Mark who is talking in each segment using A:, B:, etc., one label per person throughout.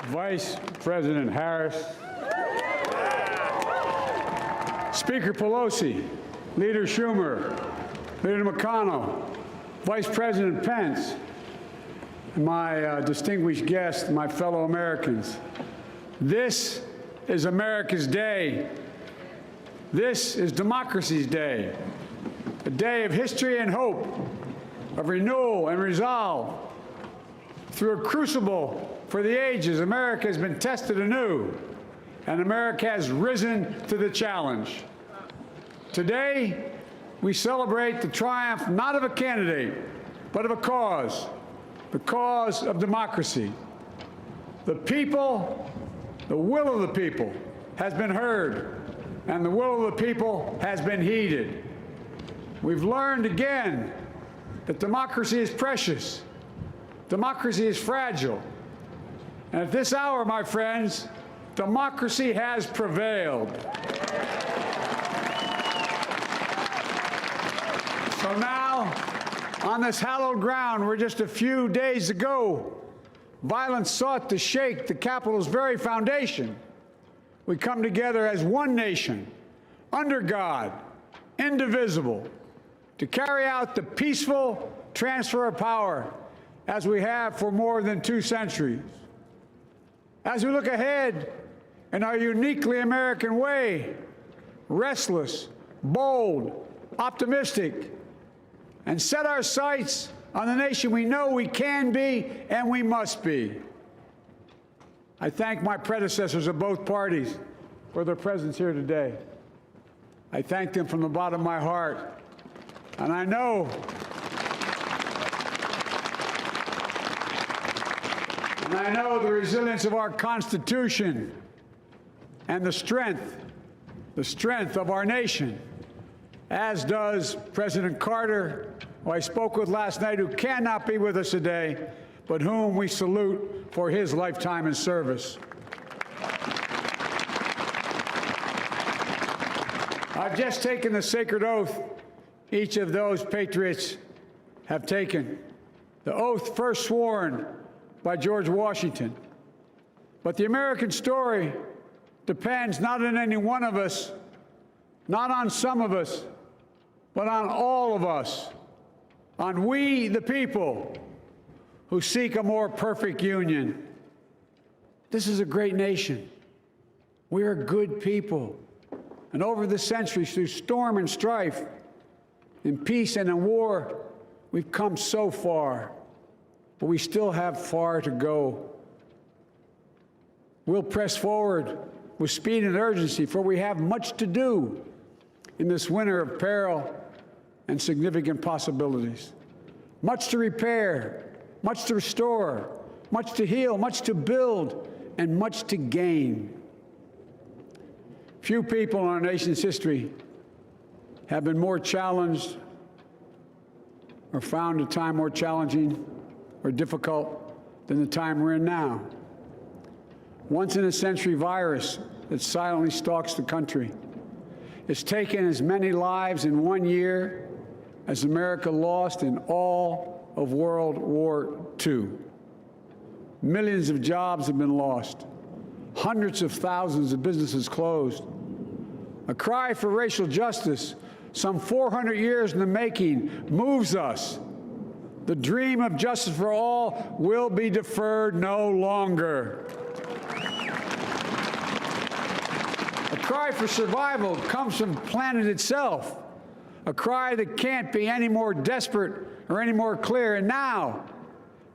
A: Vice President Harris, Speaker Pelosi, Leader Schumer, Leader McConnell, Vice President Pence, and my distinguished guests, my fellow Americans. This is America's day. This is democracy's day, a day of history and hope, of renewal and resolve. Through a crucible for the ages, America has been tested anew, and America has risen to the challenge. Today, we celebrate the triumph not of a candidate, but of a cause, the cause of democracy. The people, the will of the people has been heard, and the will of the people has been heeded. We've learned again that democracy is precious, democracy is fragile, and at this hour, my friends, democracy has prevailed. So now, on this hallowed ground where just a few days ago, violence sought to shake the Capitol's very foundation, we come together as one nation, under God, indivisible, to carry out the peaceful transfer of power as we have for more than 2 centuries. As we look ahead in our uniquely American way, restless, bold, optimistic, and set our sights on the nation we know we can be and we must be. I thank my predecessors of both parties for their presence here today. I thank them from the bottom of my heart. And I know the resilience of our Constitution and the strength of our nation, as does President Carter, who I spoke with last night, who cannot be with us today, but whom we salute for his lifetime in service. I've just taken the sacred oath each of those patriots have taken, the oath first sworn by George Washington. But the American story depends not on any one of us, not on some of us, but on all of us, on we, the people, who seek a more perfect union. This is a great nation. We are good people. And over the centuries, through storm and strife, in peace and in war, we've come so far, but we still have far to go. We'll press forward with speed and urgency, for we have much to do in this winter of peril and significant possibilities. Much to repair, much to restore, much to heal, much to build, and much to gain. Few people in our nation's history have been more challenged or found a time more challenging or difficult than the time we're in now. Once-in-a-century virus that silently stalks the country. It's taken as many lives in 1 year as America lost in all of World War II. Millions of jobs have been lost. Hundreds of thousands of businesses closed. A cry for racial justice, some 400 years in the making, moves us. The dream of justice for all will be deferred no longer. A cry for survival comes from the planet itself, a cry that can't be any more desperate or any more clear. And now,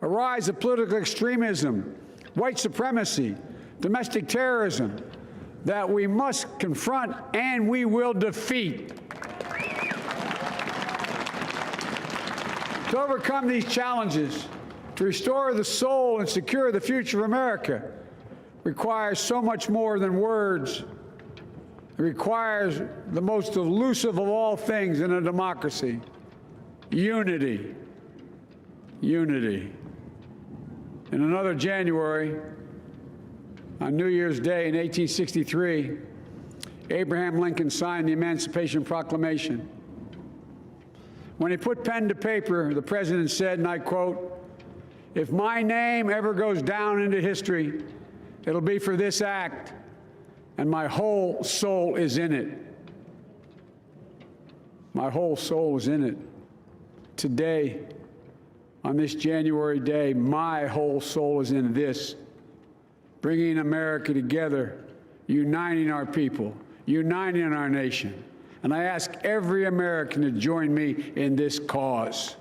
A: a rise of political extremism, white supremacy, domestic terrorism, that we must confront and we will defeat. To overcome these challenges, to restore the soul and secure the future of America, requires so much more than words. It requires the most elusive of all things in a democracy: unity. Unity. In another January, on New Year's Day in 1863, Abraham Lincoln signed the Emancipation Proclamation. When he put pen to paper, the president said, and I quote, "If my name ever goes down into history It'll be for this act, and my whole soul is in it. My whole soul is in it. Today, on this January day, my whole soul is in this, bringing America together, uniting our people, uniting our nation. And I ask every American to join me in this cause.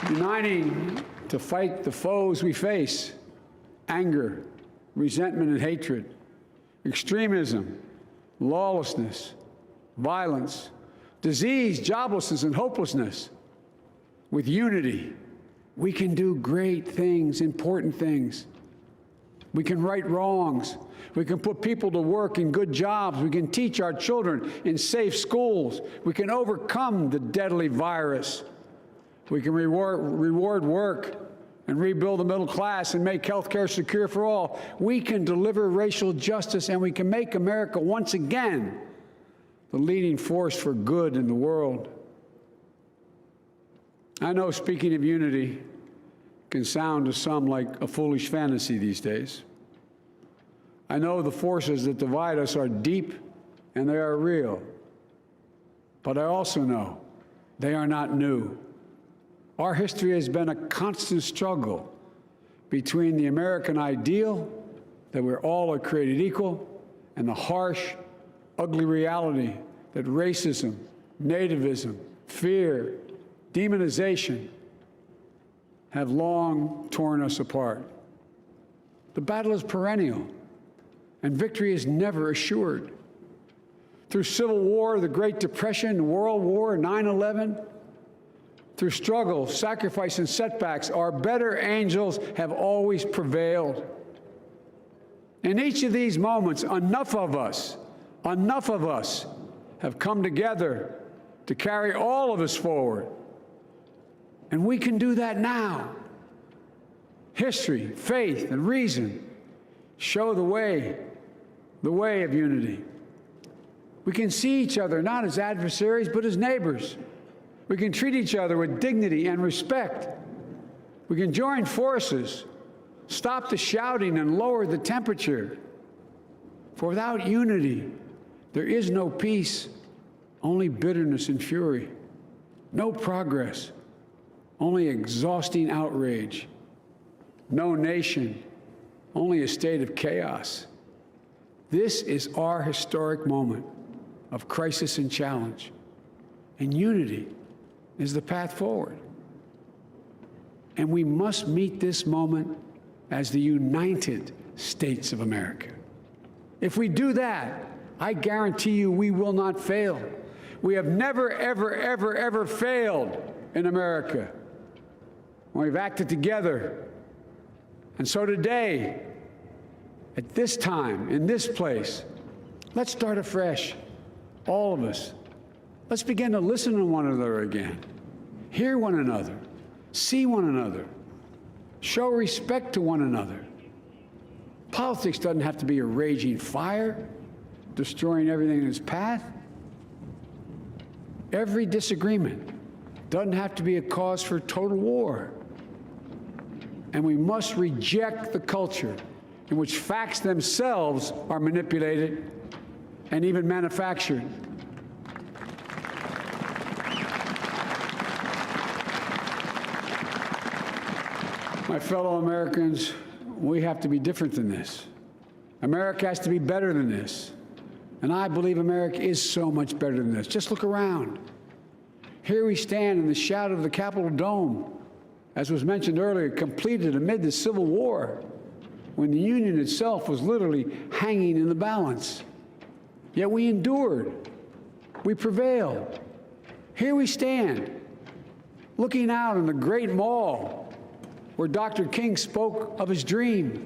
A: Uniting to fight the foes we face: anger, resentment and hatred, extremism, lawlessness, violence, disease, joblessness, and hopelessness. With unity, we can do great things, important things. We can right wrongs. We can put people to work in good jobs. We can teach our children in safe schools. We can overcome the deadly virus. We can reward work and rebuild the middle class and make health care secure for all. We can deliver racial justice, and we can make America once again the leading force for good in the world. I know speaking of unity can sound to some like a foolish fantasy these days. I know the forces that divide us are deep and they are real. But I also know they are not new. Our history has been a constant struggle between the American ideal that we're all are created equal and the harsh, ugly reality that racism, nativism, fear, demonization have long torn us apart. The battle is perennial, and victory is never assured. Through Civil War, the Great Depression, World War, 9/11, through struggle, sacrifice, and setbacks, our better angels have always prevailed. In each of these moments, enough of us have come together to carry all of us forward. And we can do that now. History, faith, and reason show the way of unity. We can see each other not as adversaries, but as neighbors. We can treat each other with dignity and respect. We can join forces, stop the shouting, and lower the temperature. For without unity, there is no peace, only bitterness and fury. No progress, only exhausting outrage. No nation, only a state of chaos. This is our historic moment of crisis and challenge, and unity is the path forward. And we must meet this moment as the United States of America. If we do that, I guarantee you we will not fail. We have never, ever, ever, ever failed in America when we've acted together. And so today, at this time, in this place, let's start afresh, all of us. Let's begin to listen to one another again, hear one another, see one another, show respect to one another. Politics doesn't have to be a raging fire, destroying everything in its path. Every disagreement doesn't have to be a cause for total war. And we must reject the culture in which facts themselves are manipulated and even manufactured. My fellow Americans, we have to be different than this. America has to be better than this. And I believe America is so much better than this. Just look around. Here we stand in the shadow of the Capitol Dome, as was mentioned earlier, completed amid the Civil War, when the Union itself was literally hanging in the balance. Yet we endured. We prevailed. Here we stand, looking out on the great mall where Dr. King spoke of his dream.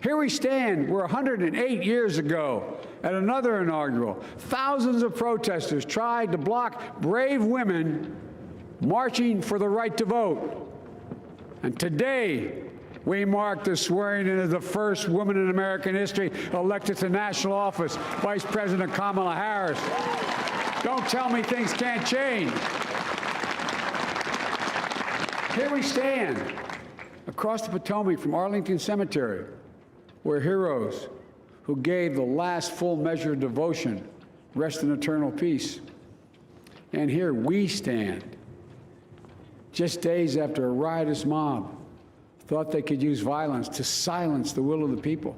A: Here we stand where 108 years ago, at another inaugural, thousands of protesters tried to block brave women marching for the right to vote. And today, we mark the swearing in of the first woman in American history elected to national office, Vice President Kamala Harris. Don't tell me things can't change. Here we stand across the Potomac from Arlington Cemetery, where heroes who gave the last full measure of devotion rest in eternal peace. And here we stand, just days after a riotous mob thought they could use violence to silence the will of the people,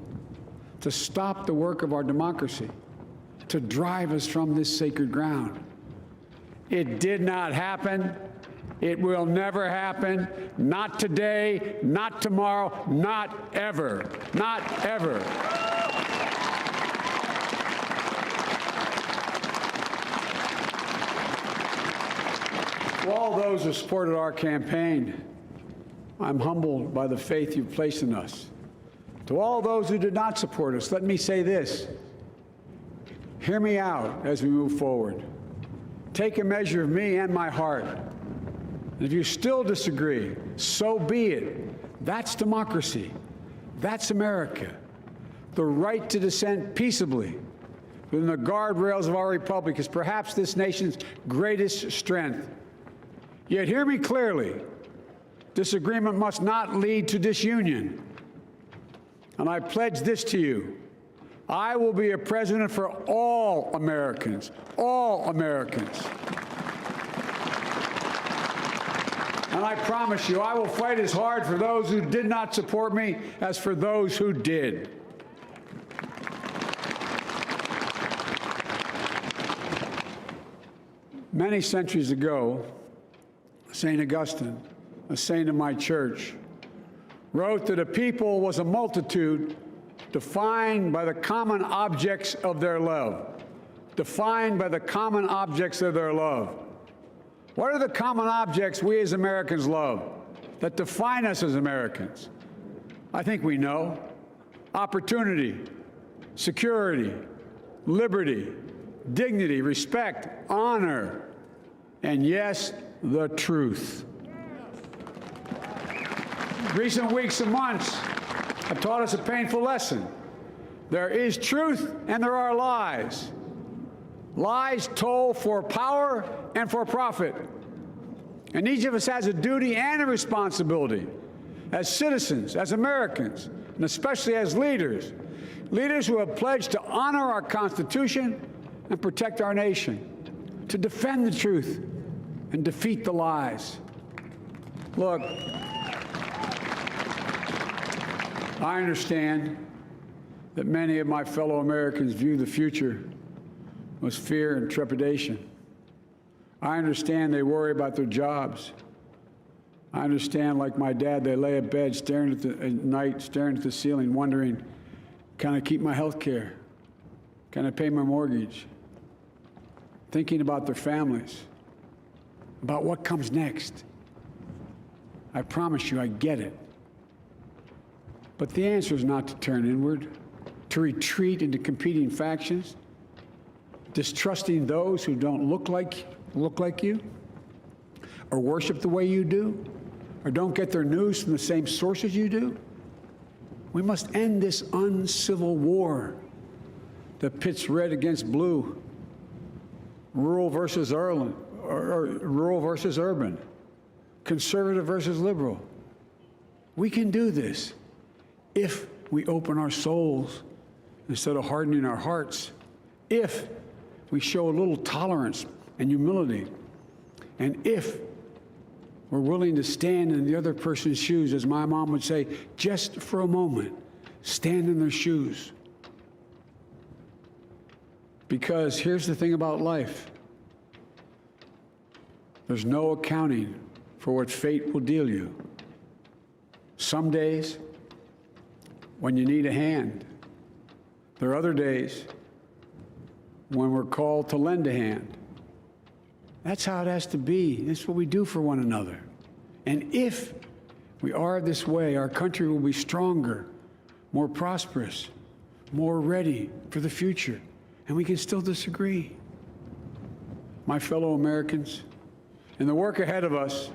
A: to stop the work of our democracy, to drive us from this sacred ground. It did not happen. It will never happen. Not today, not tomorrow, not ever. Not ever. To all those who supported our campaign, I'm humbled by the faith you've placed in us. To all those who did not support us, let me say this. Hear me out as we move forward. Take a measure of me and my heart. And if you still disagree, so be it. That's democracy. That's America. The right to dissent peaceably within the guardrails of our republic is perhaps this nation's greatest strength. Yet hear me clearly. Disagreement must not lead to disunion. And I pledge this to you. I will be a president for all Americans. All Americans. And I promise you, I will fight as hard for those who did not support me as for those who did. Many centuries ago, St. Augustine, a saint of my church, wrote that a people was a multitude defined by the common objects of their love. Defined by the common objects of their love. What are the common objects we as Americans love that define us as Americans? I think we know. Opportunity, security, liberty, dignity, respect, honor, and yes, the truth. Recent weeks and months have taught us a painful lesson. There is truth and there are lies. Lies told for power and for profit. And each of us has a duty and a responsibility as citizens, as Americans, and especially as leaders. Leaders who have pledged to honor our Constitution and protect our nation, to defend the truth and defeat the lies. Look, I understand that many of my fellow Americans view the future with fear and trepidation. I understand they worry about their jobs. I understand, like my dad, they lay in bed at night, staring at the ceiling, wondering, can I keep my health care? Can I pay my mortgage? Thinking about their families, about what comes next. I promise you, I get it. But the answer is not to turn inward, to retreat into competing factions, distrusting those who don't look like you, or worship the way you do, or don't get their news from the same sources you do. We must end this uncivil war that pits red against blue, rural versus urban, conservative versus liberal. We can do this if we open our souls instead of hardening our hearts, if we show a little tolerance and humility, and if we're willing to stand in the other person's shoes, as my mom would say, just for a moment, stand in their shoes. Because here's the thing about life. There's no accounting for what fate will deal you. Some days, when you need a hand. There are other days when we're called to lend a hand. That's how it has to be. That's what we do for one another. And if we are this way, our country will be stronger, more prosperous, more ready for the future. And we can still disagree. My fellow Americans, in the work ahead of us,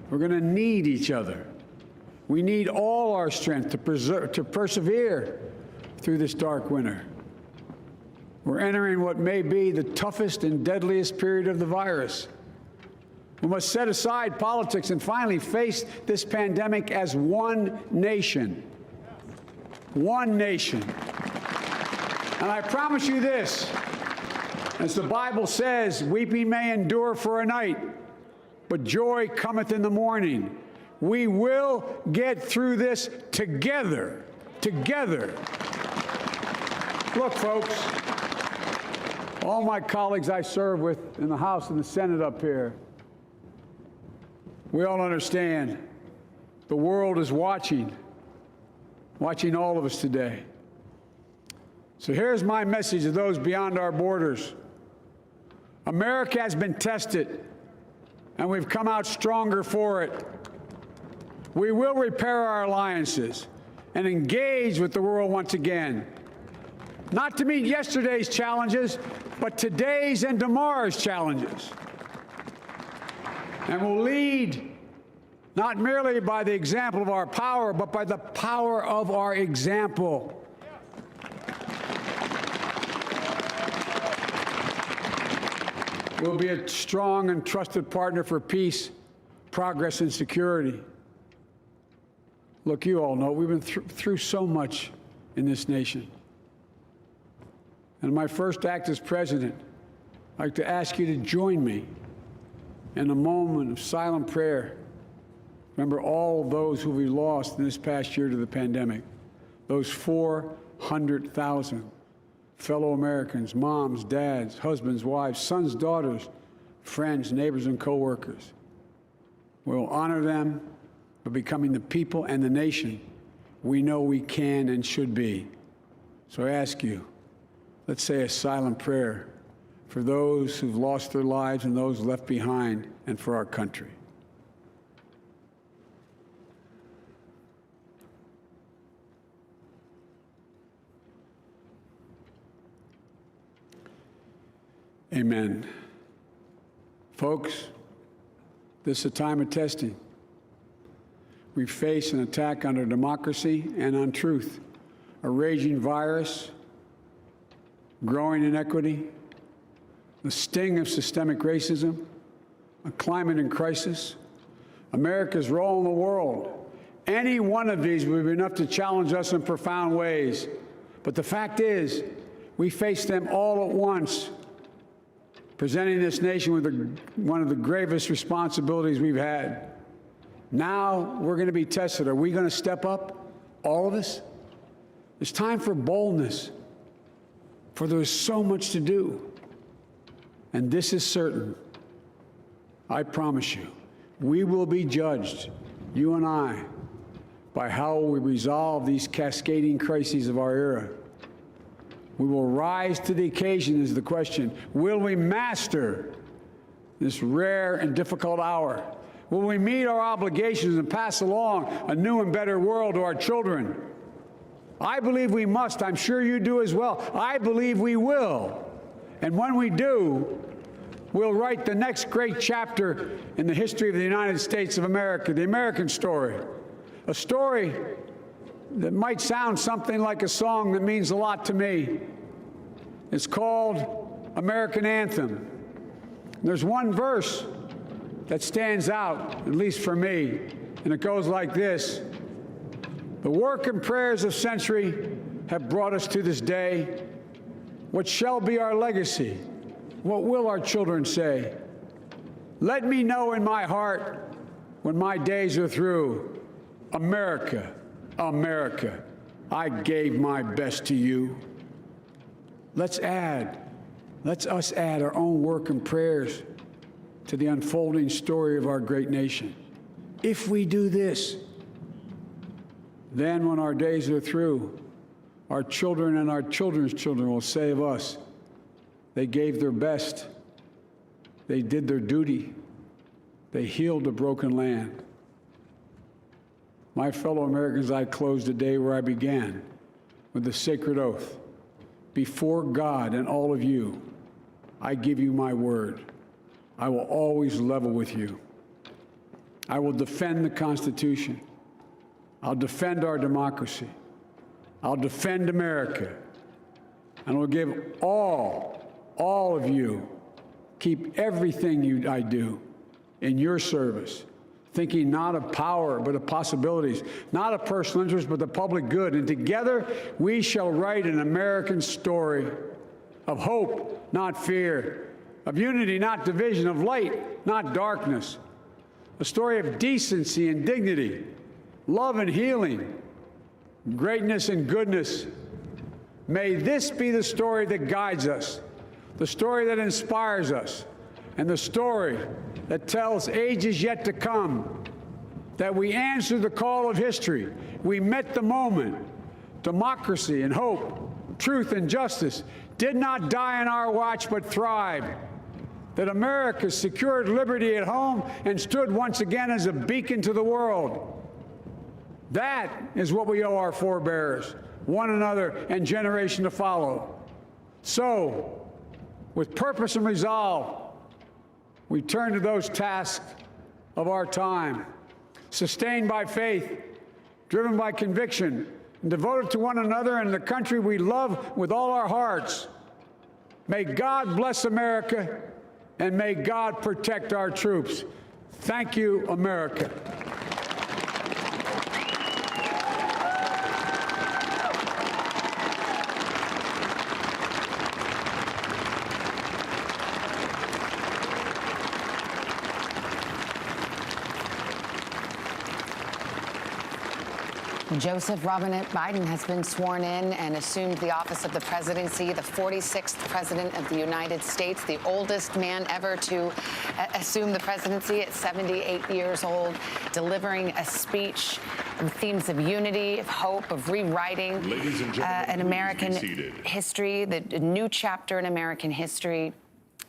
A: we're going to need each other. We need all our strength to persevere through this dark winter. We're entering what may be the toughest and deadliest period of the virus. We must set aside politics and finally face this pandemic as one nation. One nation. And I promise you this, as the Bible says, weeping may endure for a night, but joy cometh in the morning. We will get through this together. Together. Look, folks, all my colleagues I serve with in the House and the Senate up here, we all understand the world is watching all of us today. So here's my message to those beyond our borders. America has been tested, and we've come out stronger for it. We will repair our alliances and engage with the world once again, not to meet yesterday's challenges, but today's and tomorrow's challenges. And we'll lead not merely by the example of our power, but by the power of our example. We'll be a strong and trusted partner for peace, progress, and security. Look, you all know we've been through so much in this nation. And in my first act as president, I'd like to ask you to join me in a moment of silent prayer. Remember all those who we lost in this past year to the pandemic, those 400,000 fellow Americans, moms, dads, husbands, wives, sons, daughters, friends, neighbors, and coworkers. We'll honor them by becoming the people and the nation we know we can and should be. So I ask you, let's say a silent prayer for those who've lost their lives and those left behind, and for our country. Amen. Folks, this is a time of testing. We face an attack on our democracy and on truth, a raging virus, growing inequity, the sting of systemic racism, a climate in crisis, America's role in the world. Any one of these would be enough to challenge us in profound ways. But the fact is, we face them all at once, presenting this nation with one of the gravest responsibilities we've had. Now we're going to be tested. Are we going to step up, all of us? It's time for boldness, for there's so much to do. And this is certain. I promise you, we will be judged, you and I, by how we resolve these cascading crises of our era. We will rise to the occasion is the question. Will we master this rare and difficult hour? Will we meet our obligations and pass along a new and better world to our children? I believe we must. I'm sure you do as well. I believe we will. And when we do, we'll write the next great chapter in the history of the United States of America, the American story. A story that might sound something like a song that means a lot to me. It's called American Anthem. There's one verse that stands out, at least for me, and it goes like this. The work and prayers of century have brought us to this day. What shall be our legacy? What will our children say? Let me know in my heart when my days are through, America, America, I gave my best to you. Let's us add our own work and prayers to the unfolding story of our great nation. If we do this, then when our days are through, our children and our children's children will say of us, they gave their best, they did their duty, they healed a broken land. My fellow Americans, I close the day where I began, with the sacred oath. Before God and all of you, I give you my word. I will always level with you. I will defend the Constitution. I'll defend our democracy. I'll defend America. And I'll give all of you, keep everything I do in your service, thinking not of power, but of possibilities, not of personal interest, but the public good. And together we shall write an American story of hope, not fear, of unity, not division, of light, not darkness, a story of decency and dignity, love and healing, greatness and goodness. May this be the story that guides us, the story that inspires us, and the story that tells ages yet to come that we answered the call of history. We met the moment. Democracy and hope, truth and justice did not die on our watch but thrived. That America secured liberty at home and stood once again as a beacon to the world. That is what we owe our forebears, one another, and generation to follow. So, with purpose and resolve, we turn to those tasks of our time, sustained by faith, driven by conviction, and devoted to one another and the country we love with all our hearts. May God bless America, and may God protect our troops. Thank you, America.
B: Joseph Robinette Biden has been sworn in and assumed the office of the presidency, the 46th president of the United States, the oldest man ever to assume the presidency at 78 years old, delivering a speech with themes of unity, of hope, of rewriting an American history, the new chapter in American history,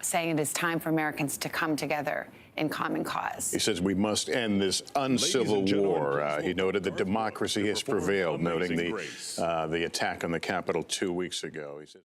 B: saying it is time for Americans to come together in common cause.
C: He says we must end this uncivil war. He noted that democracy has prevailed, noting the attack on the Capitol 2 weeks ago. He said